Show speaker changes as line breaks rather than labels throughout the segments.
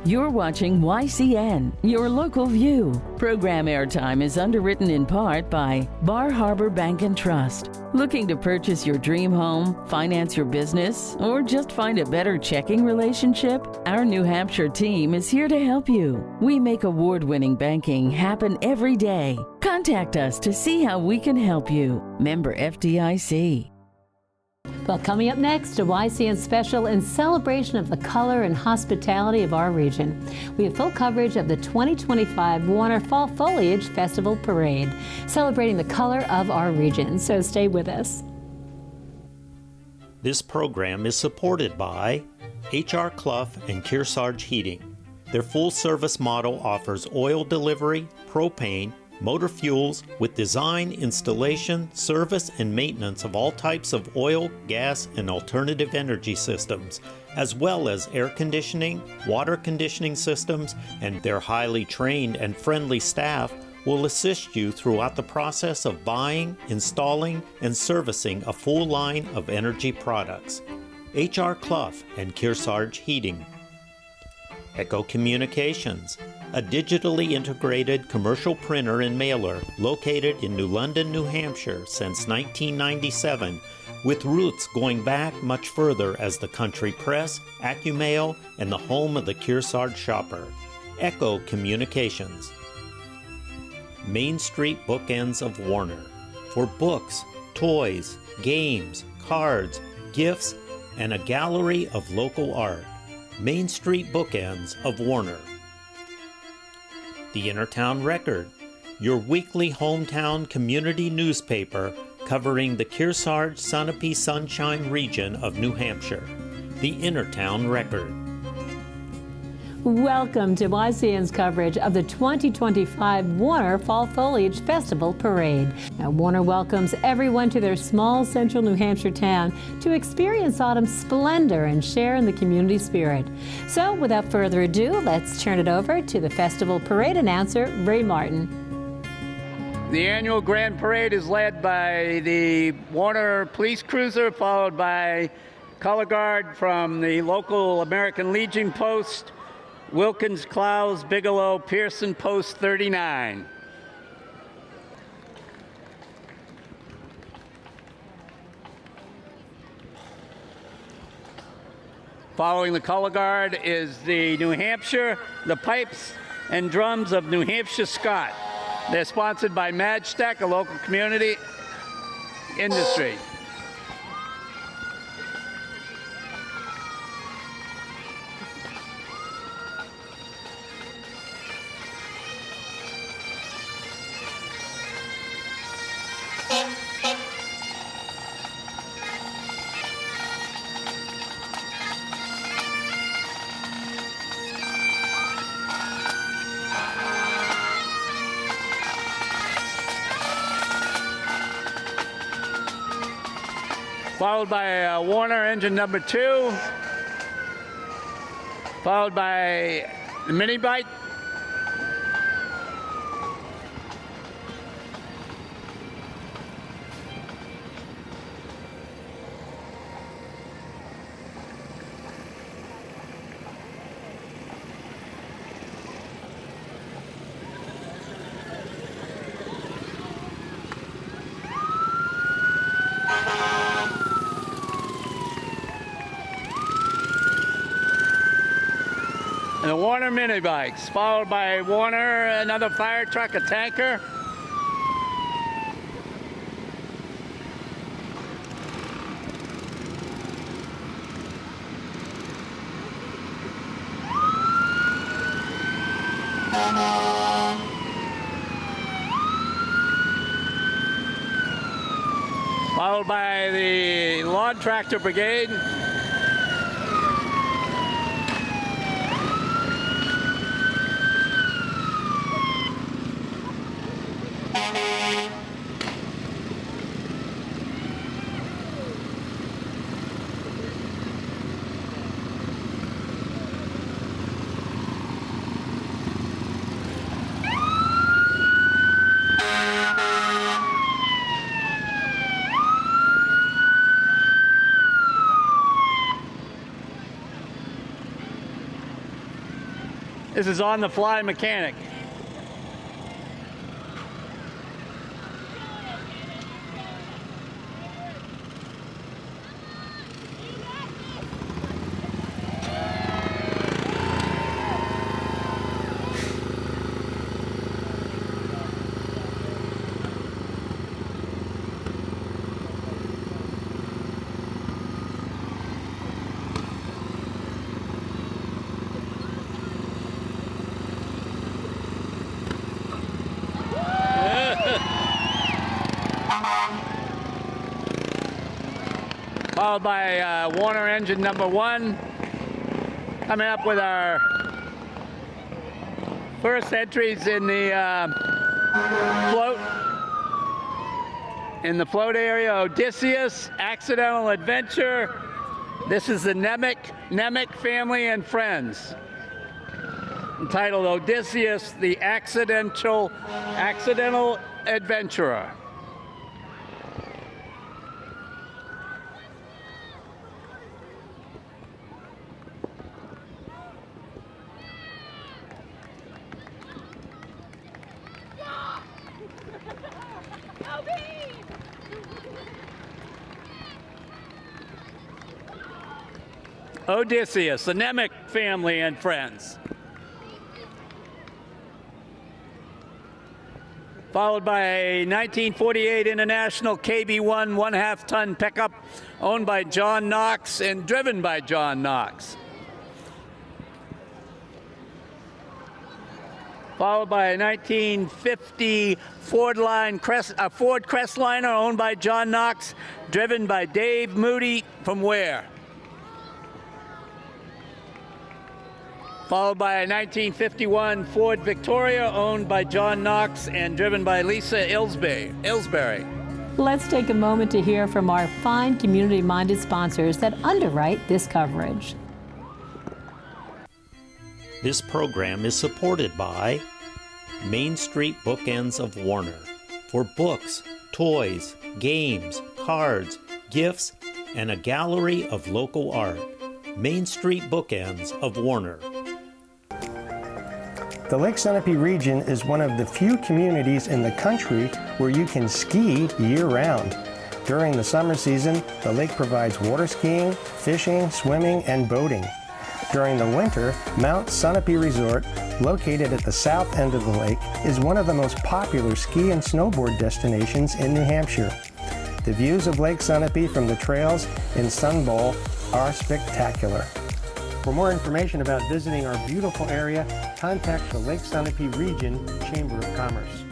You're watching YCN, your local view. Program airtime is underwritten in part by Bar Harbor Bank and Trust. Looking to purchase your dream home, finance your business, or just find a better checking relationship? Our New Hampshire team is here to help you. We make award-winning banking happen every day. Contact us to see how we can help you. Member FDIC.
Well, coming up next, a YCN special in celebration of the color and hospitality of our region. We have full coverage of the 2025 Warner Fall Foliage Festival Parade, celebrating the color of our region. So stay with us.
This program is supported by H.R. Clough and Kearsarge Heating. Their full-service model offers oil delivery, propane, motor fuels with design, installation, service, and maintenance of all types of oil, gas, and alternative energy systems, as well as air conditioning, water conditioning systems, and their highly trained and friendly staff will assist you throughout the process of buying, installing, and servicing a full line of energy products. H.R. Clough and Kearsarge Heating. Echo Communications, a digitally integrated commercial printer and mailer located in New London, New Hampshire since 1997, with roots going back much further as the country press, AccuMail, and the home of the Kearsarge shopper. Echo Communications. Main Street Bookends of Warner, for books, toys, games, cards, gifts, and a gallery of local art. Main Street Bookends of Warner. The Innertown Record, your weekly hometown community newspaper covering the Kearsarge Sunapee Sunshine region of New Hampshire. The Innertown Record.
Welcome to YCN's coverage of the 2025 Warner Fall Foliage Festival Parade. Now, Warner welcomes everyone to their small central New Hampshire town to experience autumn's splendor and share in the community spirit. So, without further ado, let's turn it over to the Festival Parade announcer, Ray Martin.
The annual Grand Parade is led by the Warner Police Cruiser, followed by Color Guard from the local American Legion Post, Wilkins, Clowes, Bigelow, Pearson, Post 39. Following the Color Guard is the New Hampshire, the Pipes and Drums of New Hampshire Scott. They're sponsored by Madstack, a local community industry. Followed by Warner engine number 2, followed by the mini bike, and the Warner mini bikes, followed by Warner, another fire truck, a tanker. Followed by the lawn tractor brigade. This is on-the-fly mechanic. Followed by Warner engine number 1. Coming up with our first entries in the float. In the float area, Odysseus, Accidental Adventure. This is the Nemec Family and Friends. Entitled Odysseus, the Accidental Adventurer. Odysseus, the Nemec Family and Friends. Followed by a 1948 International KB1 1/2-ton pickup owned by John Knox and driven by John Knox. Followed by a 1950 Ford Crestliner owned by John Knox, driven by Dave Moody from Ware. Followed by a 1951 Ford Victoria owned by John Knox and driven by Lisa Ilsbury.
Let's take a moment to hear from our fine community-minded sponsors that underwrite this coverage.
This program is supported by Main Street Bookends of Warner for books, toys, games, cards, gifts, and a gallery of local art. Main Street Bookends of Warner.
The Lake Sunapee region is one of the few communities in the country where you can ski year-round. During the summer season, the lake provides water skiing, fishing, swimming, and boating. During the winter, Mount Sunapee Resort, located at the south end of the lake, is one of the most popular ski and snowboard destinations in New Hampshire. The views of Lake Sunapee from the trails in Sun Bowl are spectacular. For more information about visiting our beautiful area, contact the Lake Sunapee Region Chamber of Commerce.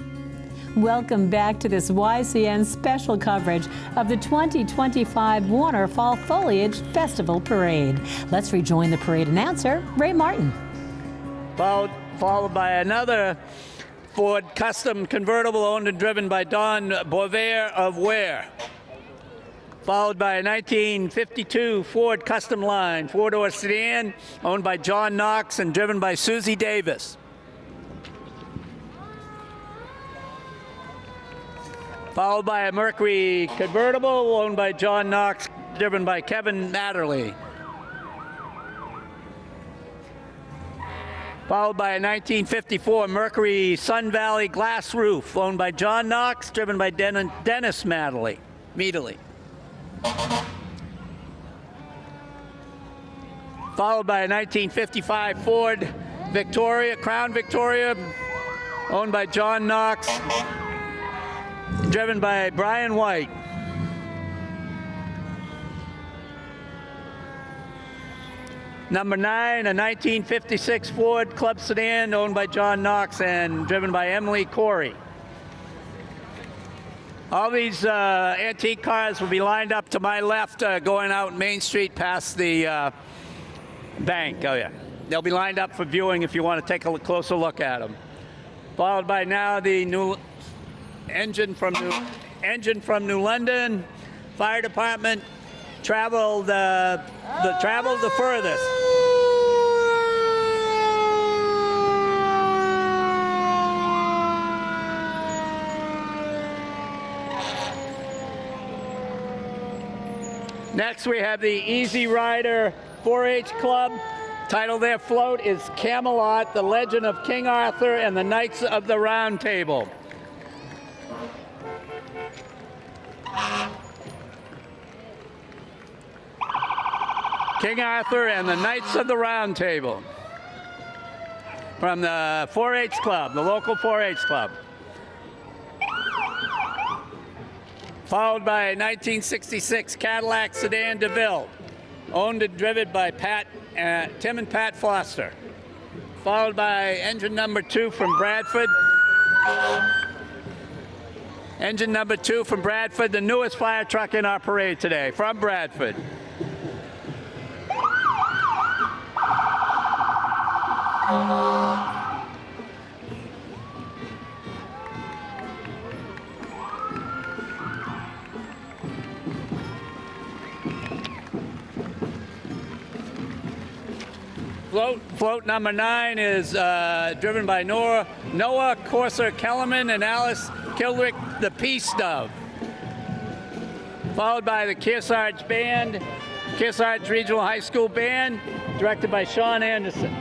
Welcome back to this YCN special coverage of the 2025 Warner Fall Foliage Festival Parade. Let's rejoin the parade announcer, Ray Martin.
Followed by another Ford Custom convertible owned and driven by Don Boisvert of Ware. Followed by a 1952 Ford Custom Line four-door sedan owned by John Knox and driven by Susie Davis. Followed by a Mercury convertible owned by John Knox, driven by Kevin Matterly. Followed by a 1954 Mercury Sun Valley glass roof owned by John Knox, driven by Dennis Matterly. Followed by a 1955 Ford Crown Victoria, owned by John Knox, driven by Brian White. Number 9, a 1956 Ford Club Sedan, owned by John Knox and driven by Emily Corey. All these antique cars will be lined up to my left, going out Main Street past the bank. Oh, yeah. They'll be lined up for viewing if you want to take a closer look at them. Followed by now the new engine from New London Fire Department traveled the furthest. Next, we have the Easy Rider 4-H Club Title of their float is Camelot, the Legend of King Arthur and the Knights of the Round Table. King Arthur and the Knights of the Round Table. From the 4-H Club, the local 4-H Club. Followed by 1966 Cadillac Sedan DeVille, owned and driven by Tim and Pat Foster. Followed by engine number 2 from Bradford. Engine number 2 from Bradford, the newest fire truck in our parade today, from Bradford. Float number 9 is driven by Noah Corser Kellerman and Alice Kildrick, the Peace Dove. Followed by the Kearsarge Band, Kearsarge Regional High School Band, directed by Sean Anderson.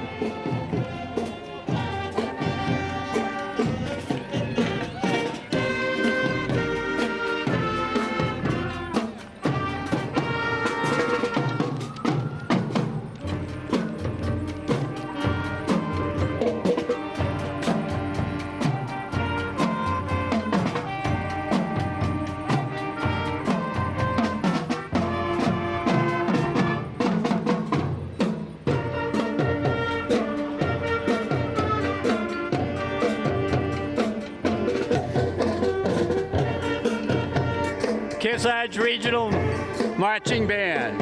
Kearsarge Regional Marching Band.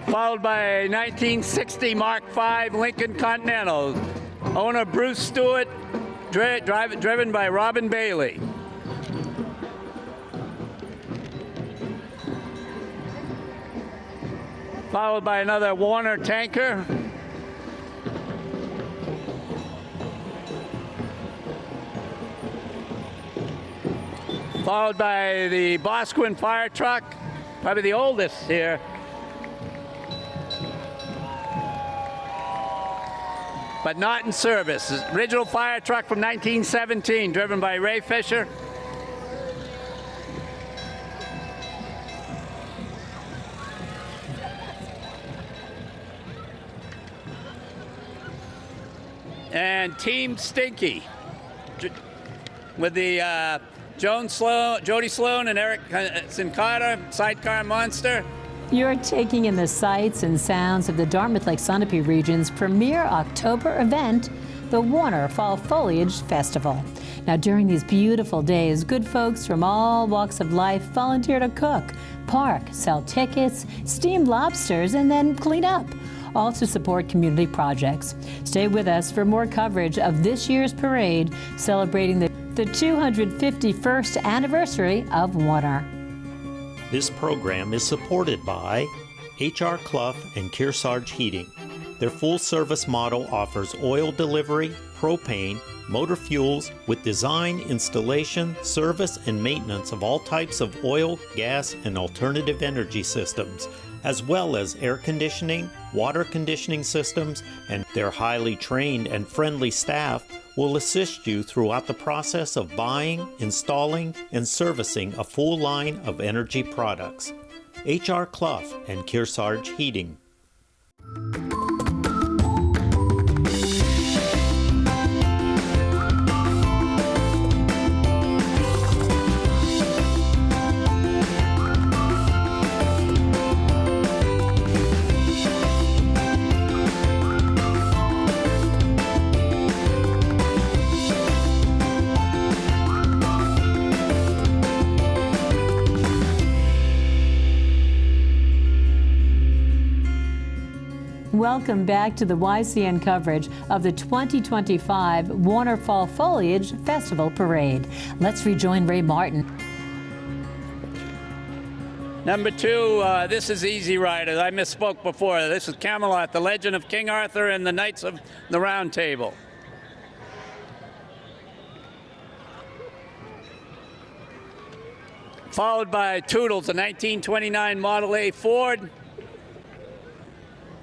Followed by 1960 Mark V Lincoln Continental. Owner Bruce Stewart, driven by Robin Bailey. Followed by another Warner tanker. Followed by the Boscawen fire truck, probably the oldest here. But not in service. Original fire truck from 1917, driven by Ray Fisher. And Team Stinky, with the Jody Sloan and Eric Sincata, sidecar monster.
You're taking in the sights and sounds of the Dartmouth Lake Sunapee region's premier October event, the Warner Fall Foliage Festival. Now, during these beautiful days, good folks from all walks of life volunteer to cook, park, sell tickets, steam lobsters, and then clean up, all to support community projects. Stay with us for more coverage of this year's parade celebrating the 251st anniversary of Warner.
This program is supported by H.R. Clough and Kearsarge Heating. Their full-service model offers oil delivery, propane, motor fuels with design, installation, service, and maintenance of all types of oil, gas, and alternative energy systems, as well as air conditioning, water conditioning systems, and their highly trained and friendly staff will assist you throughout the process of buying, installing, and servicing a full line of energy products. H.R. Clough and Kearsarge Heating.
Welcome back to the YCN coverage of the 2025 Warner Fall Foliage Festival Parade. Let's rejoin Ray Martin.
Number 2, this is Easy Rider. I misspoke before. This is Camelot, the Legend of King Arthur and the Knights of the Round Table. followed by Toodles, a 1929 Model A Ford.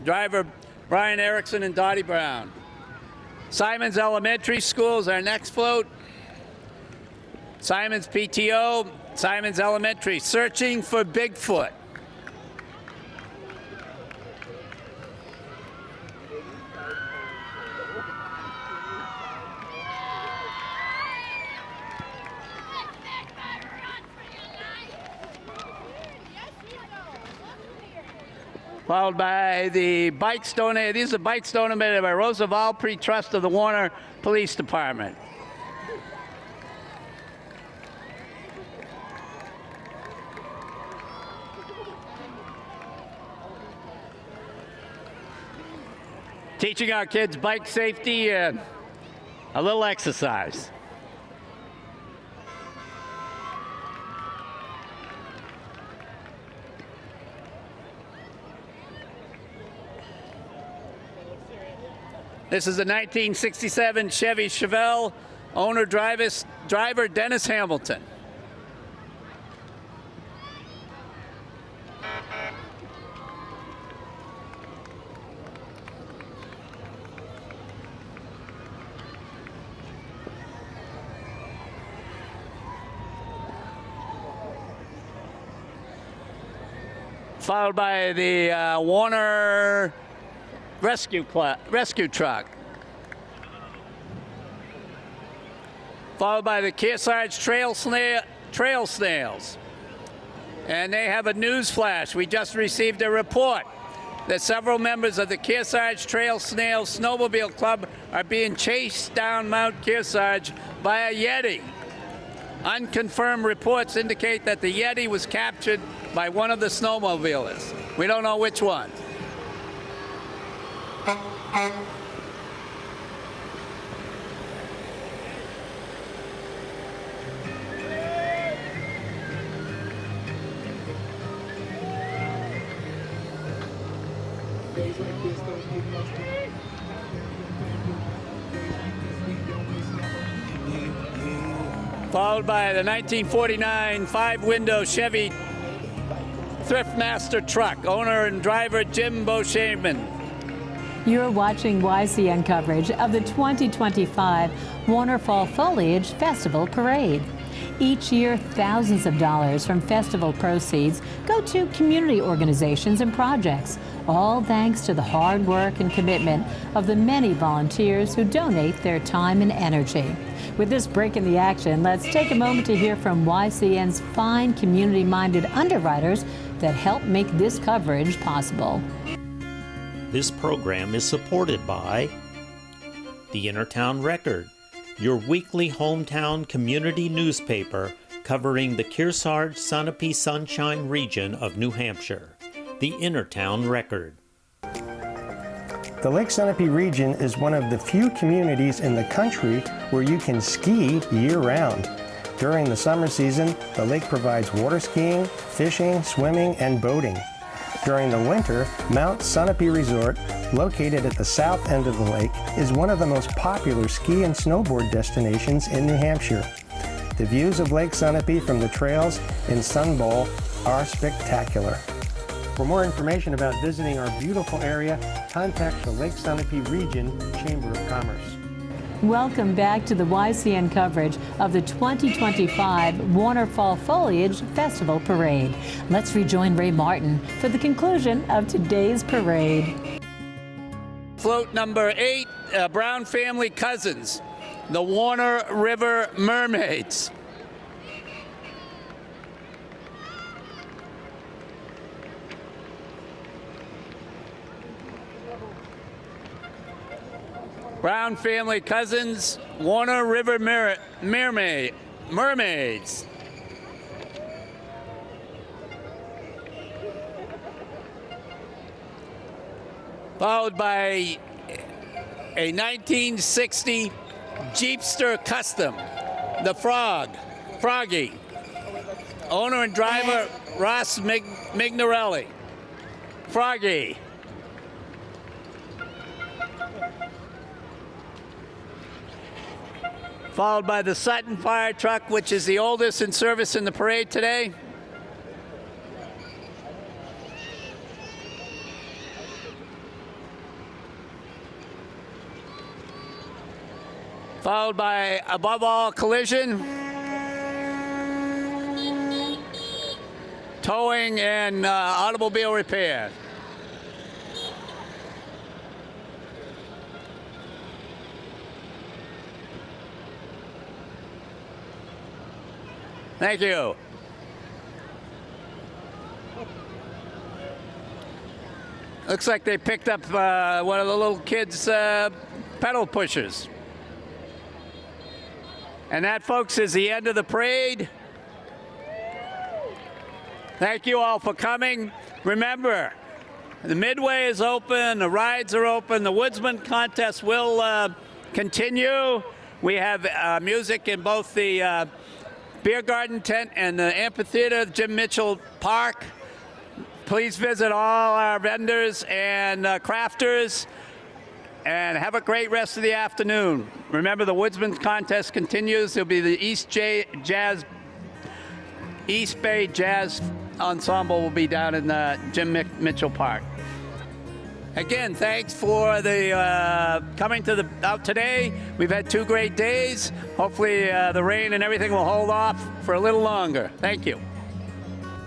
Driver Brian Erickson and Dottie Brown. Simons Elementary School is our next float. Simons PTO, Simons Elementary, searching for Bigfoot. Followed by the bikes donated. These are bikes donated by Rosa Valpre Trust of the Warner Police Department. Teaching our kids bike safety, a little exercise. This is a 1967 Chevy Chevelle, driver Dennis Hamilton. Followed by the Warner rescue truck. Followed by the Kearsarge Trail Snails. And they have a news flash. We just received a report that several members of the Kearsarge Trail Snails Snowmobile Club are being chased down Mount Kearsarge by a Yeti. Unconfirmed reports indicate that the Yeti was captured by one of the snowmobilers. We don't know which one. Followed by the 1949 five-window Chevy Thriftmaster truck, owner and driver Jim Beauchemin.
You're watching YCN coverage of the 2025 Warner Fall Foliage Festival Parade. Each year, thousands of dollars from festival proceeds go to community organizations and projects, all thanks to the hard work and commitment of the many volunteers who donate their time and energy. With this break in the action, let's take a moment to hear from YCN's fine community-minded underwriters that help make this coverage possible.
This program is supported by the Innertown Record, your weekly hometown community newspaper covering the Kearsarge Sunapee Sunshine region of New Hampshire. The Innertown Record.
The Lake Sunapee region is one of the few communities in the country where you can ski year-round. During the summer season, the lake provides water skiing, fishing, swimming, and boating. During the winter, Mount Sunapee Resort, located at the south end of the lake, is one of the most popular ski and snowboard destinations in New Hampshire. The views of Lake Sunapee from the trails in Sun Bowl are spectacular. For more information about visiting our beautiful area, contact the Lake Sunapee Region Chamber of Commerce.
Welcome back to the YCN coverage of the 2025 Warner Fall Foliage Festival Parade. Let's rejoin Ray Martin for the conclusion of today's parade.
Float number 8, Brown Family Cousins, the Warner River Mermaids. Brown Family Cousins, Warner River Mermaids. Followed by a 1960 Jeepster Custom, the Froggy. Owner and driver Ross Mignorelli. Froggy. Followed by the Sutton Fire Truck, which is the oldest in service in the parade today. followed by Above All Collision, towing, and automobile repair. Thank you. Looks like they picked up one of the little kids' pedal pushers. And that, folks, is the end of the parade. Thank you all for coming. Remember, the Midway is open, the rides are open, the Woodsman contest will continue. We have music in both the beer garden tent and the amphitheater, Jim Mitchell Park. Please visit all our vendors and crafters, and have a great rest of the afternoon. Remember, the Woodsman contest continues. There'll be the East Bay Jazz Ensemble will be down in Jim Mitchell Park. Again, thanks for the coming to out today. We've had 2 great days. Hopefully the rain and everything will hold off for a little longer. Thank you.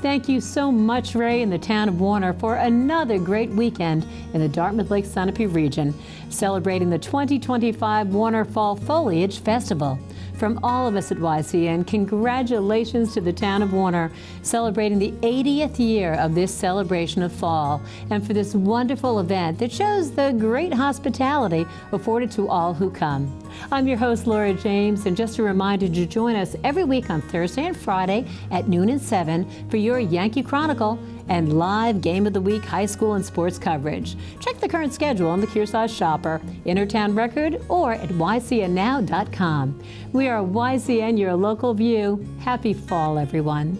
Thank you so much, Ray, and the town of Warner for another great weekend in the Dartmouth Lake Sunapee region, celebrating the 2025 Warner Fall Foliage Festival. From all of us at YCN, congratulations to the town of Warner, celebrating the 80th year of this celebration of fall, and for this wonderful event that shows the great hospitality afforded to all who come. I'm your host, Laura James, and just a reminder to join us every week on Thursday and Friday at noon and 7 for your Yankee Chronicle and live Game of the Week high school and sports coverage. Check the current schedule on the Kearsarge Shopper, Intertown Record, or at ycnnow.com. We are YCN, your local view. Happy fall, everyone.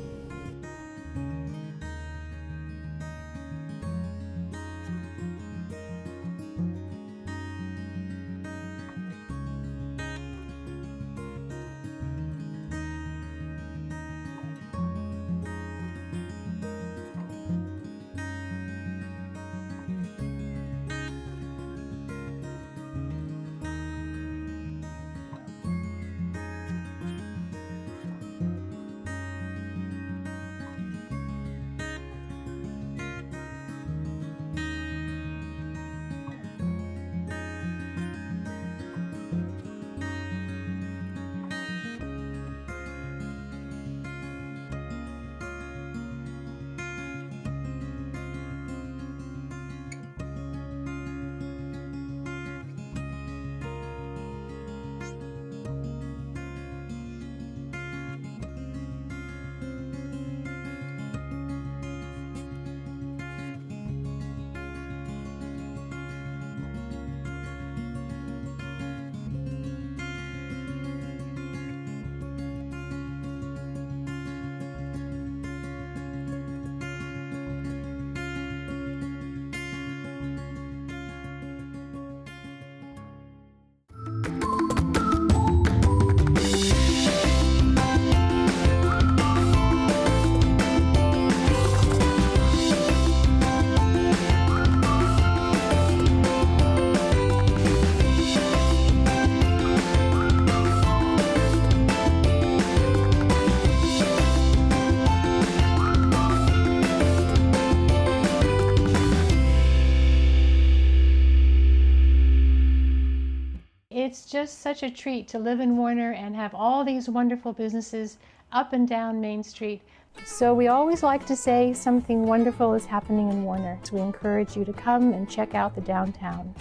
It's just such a treat to live in Warner and have all these wonderful businesses up and down Main Street. So we always like to say something wonderful is happening in Warner. So we encourage you to come and check out the downtown.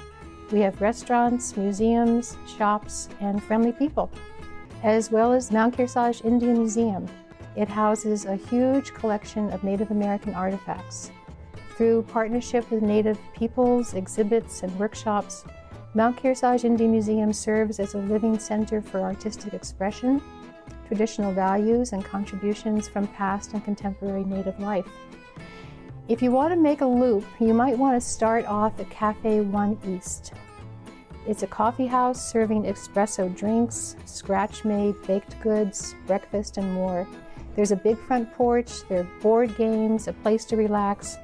We have restaurants, museums, shops, and friendly people, as well as Mount Kearsarge Indian Museum. It houses a huge collection of Native American artifacts. Through partnership with Native peoples, exhibits, and workshops, Mount Kearsarge Indian Museum serves as a living center for artistic expression, traditional values, and contributions from past and contemporary Native life. If you want to make a loop, you might want to start off at Cafe 1 East. It's a coffee house serving espresso drinks, scratch-made baked goods, breakfast, and more. There's a big front porch, there are board games, a place to relax,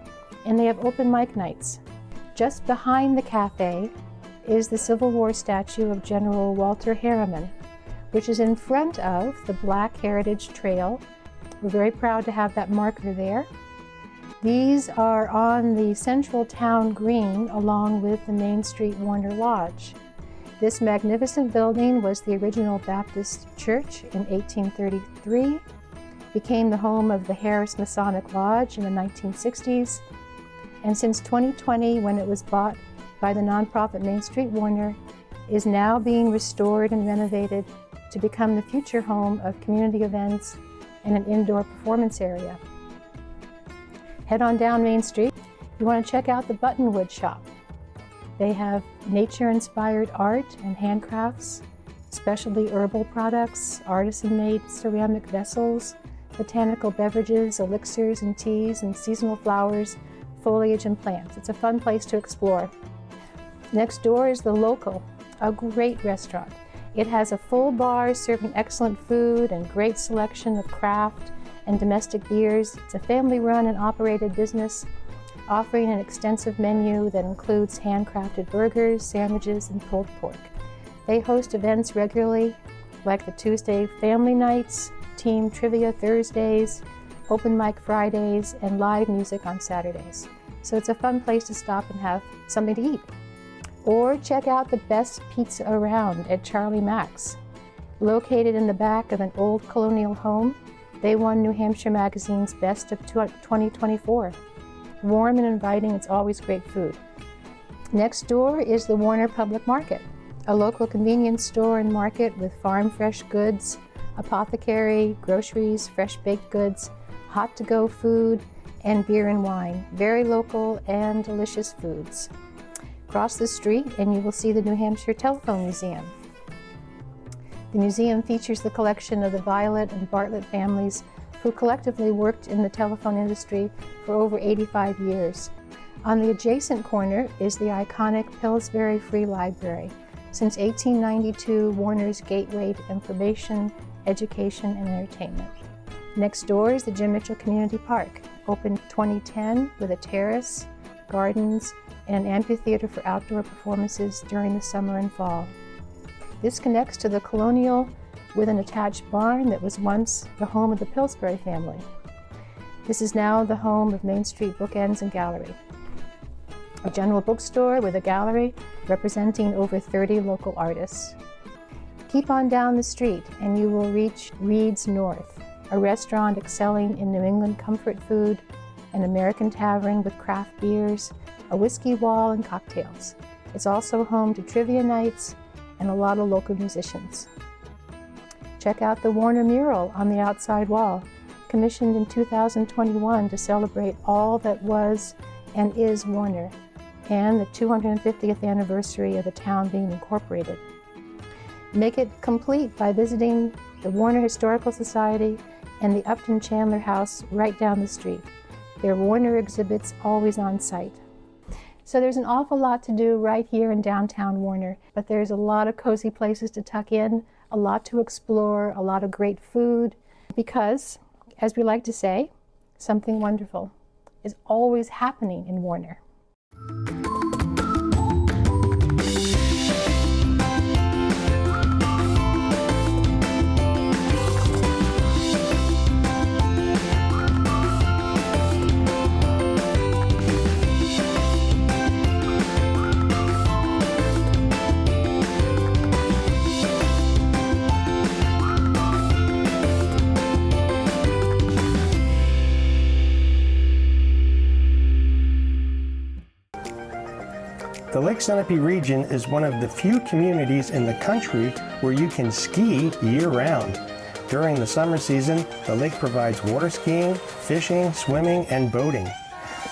and they have open mic nights. Just behind the cafe is the Civil War statue of General Walter Harriman, which is in front of the Black Heritage Trail. We're very proud to have that marker there. These are on the central town green along with the Main Street Warner Lodge. This magnificent building was the original Baptist church in 1833, became the home of the Harris Masonic Lodge in the 1960s, and since 2020, when it was bought by the nonprofit Main Street Warner, is now being restored and renovated to become the future home of community events and an indoor performance area. Head on down Main Street. You want to check out the Buttonwood Shop. They have nature-inspired art and handcrafts, specialty herbal products, artisan-made ceramic vessels, botanical beverages, elixirs and teas, and seasonal flowers, foliage and plants. It's a fun place to explore. Next door is The Local, a great restaurant. It has a full bar serving excellent food and great selection of craft and domestic beers. It's a family-run and operated business offering an extensive menu that includes handcrafted burgers, sandwiches, and pulled pork. They host events regularly like the Tuesday Family Nights, Team Trivia Thursdays, Open Mic Fridays, and live music on Saturdays. So it's a fun place to stop and have something to eat. Or check out the best pizza around at Charlie Mac's. Located in the back of an old colonial home, they won New Hampshire Magazine's Best of 2024. Warm and inviting, it's always great food. Next door is the Warner Public Market, a local convenience store and market with farm fresh goods, apothecary, groceries, fresh baked goods, hot to go food, and beer and wine. Very local and delicious foods. Cross the street and you will see the New Hampshire Telephone Museum. The museum features the collection of the Violet and Bartlett families who collectively worked in the telephone industry for over 85 years. On the adjacent corner is the iconic Pillsbury Free Library, since 1892 Warner's gateway to information, education, and entertainment. Next door is the Jim Mitchell Community Park, opened 2010 with a terrace, gardens, and an amphitheater for outdoor performances during the summer and fall. This connects to the colonial with an attached barn that was once the home of the Pillsbury family. This is now the home of Main Street Bookends and Gallery, a general bookstore with a gallery representing over 30 local artists. Keep on down the street and you will reach Reed's North, a restaurant excelling in New England comfort food, an American tavern with craft beers, a whiskey wall, and cocktails. It's also home to trivia nights and a lot of local musicians. Check out the Warner mural on the outside wall, commissioned in 2021 to celebrate all that was and is Warner, and the 250th anniversary of the town being incorporated. Make it complete by visiting the Warner Historical Society and the Upton Chandler House right down the street. There are Warner exhibits always on site. So there's an awful lot to do right here in downtown Warner, but there's a lot of cozy places to tuck in, a lot to explore, a lot of great food, because, as we like to say, something wonderful is always happening in Warner.
The Lake Sunapee region is one of the few communities in the country where you can ski year-round. During the summer season, the lake provides water skiing, fishing, swimming, and boating.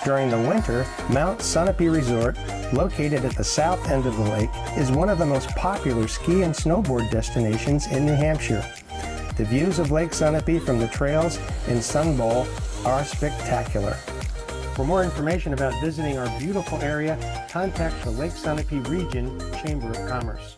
During the winter, Mount Sunapee Resort, located at the south end of the lake, is one of the most popular ski and snowboard destinations in New Hampshire. The views of Lake Sunapee from the trails in Sun Bowl are spectacular. For more information about visiting our beautiful area, contact the Lake Sunapee Region Chamber of Commerce.